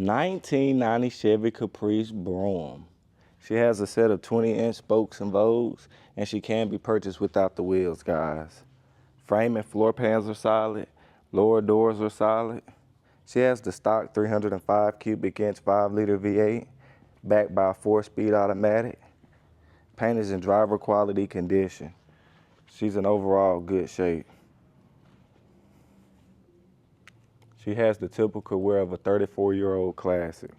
1990 Chevy Caprice Brougham. She has a set of 20-inch spokes and vogues, and she can be purchased without the wheels, guys. Frame and floor pans are solid. Lower doors are solid. She has the stock 305 cubic inch 5-liter V8, backed by a 4-speed automatic. Paint is in driver quality condition. She's in overall good shape. She has the typical wear of a 34-year-old classic.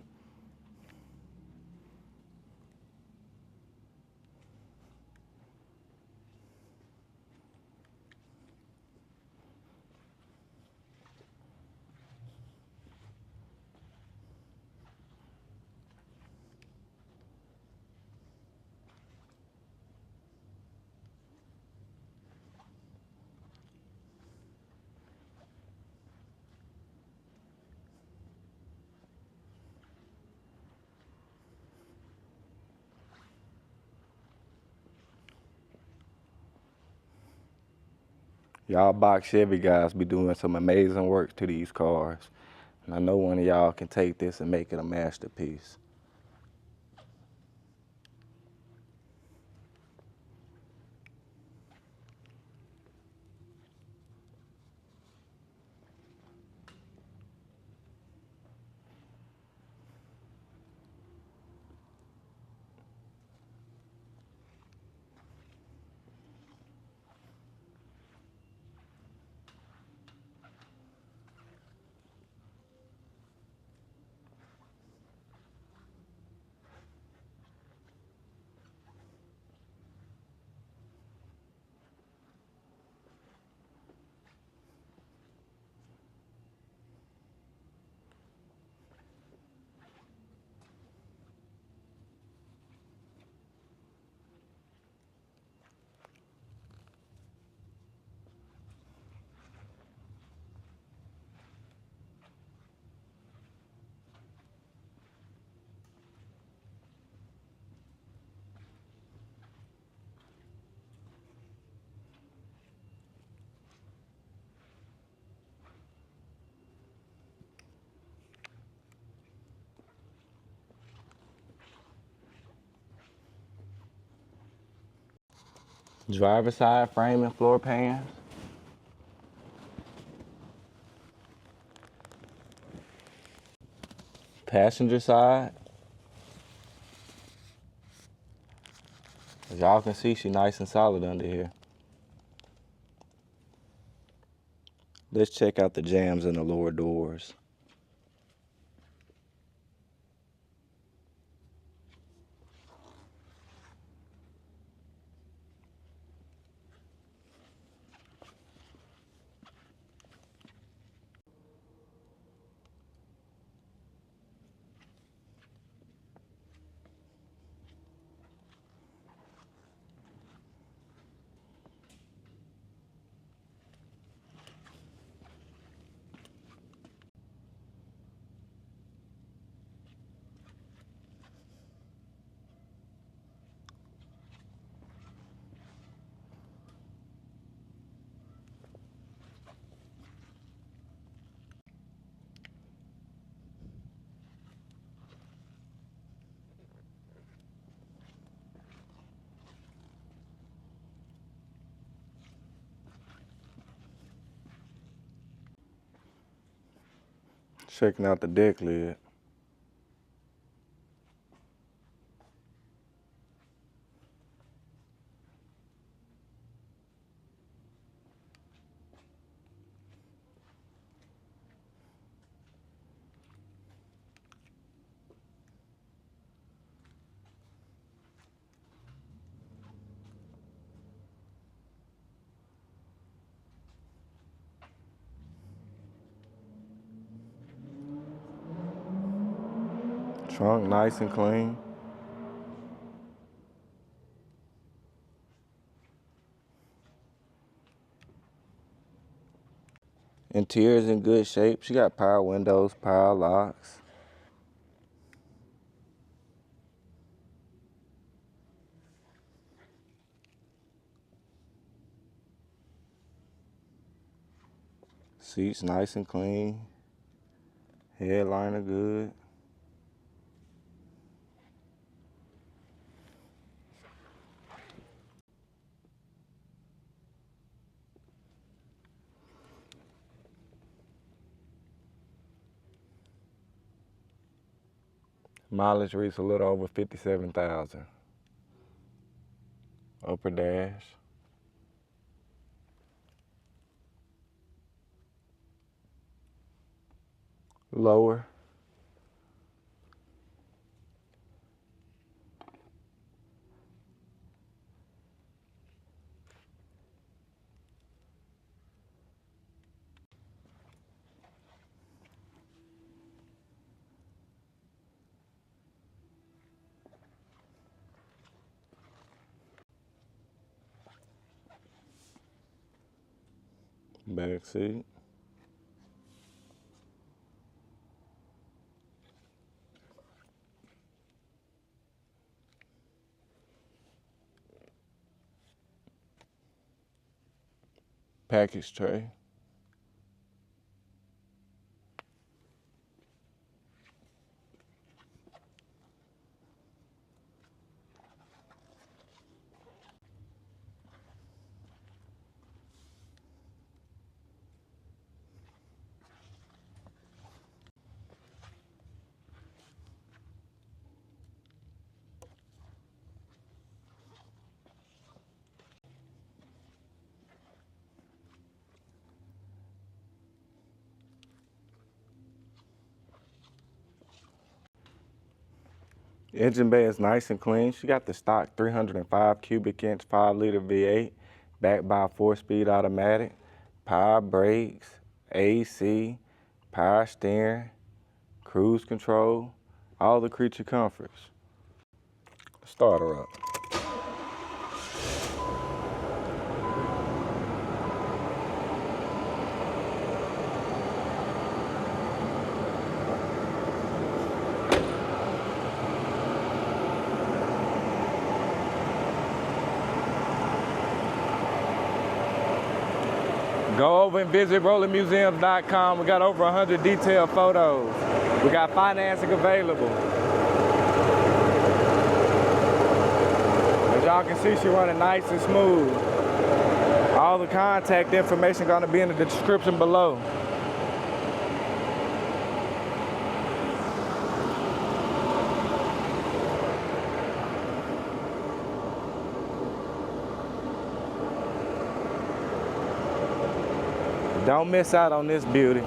Y'all box Chevy guys be doing some amazing work to these cars. And I know one of y'all can take this and make it a masterpiece. Driver side frame and floor pans. Passenger side. As y'all can see, she's nice and solid under here. Let's check out the jambs in the lower doors. Checking out the deck lid. Trunk nice and clean. Interior's in good shape. She got power windows, power locks. Seats nice and clean. Headliner good. Mileage reads a little over 57,000. Upper dash. Lower. Back seat. Package tray. Engine bay is nice and clean. She got the stock 305 cubic inch 5-liter V8 backed by a 4-speed automatic, power brakes, AC, power steering, cruise control, all the creature comforts. Start her up. Go over and visit RollerMuseums.com. We got over 100 detailed photos. We got financing available. As y'all can see, she running nice and smooth. All the contact information gonna be in the description below. Don't miss out on this beauty.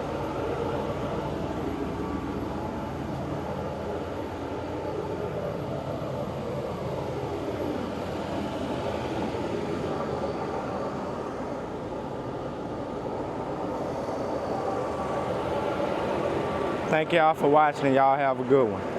Thank y'all for watching, and y'all have a good one.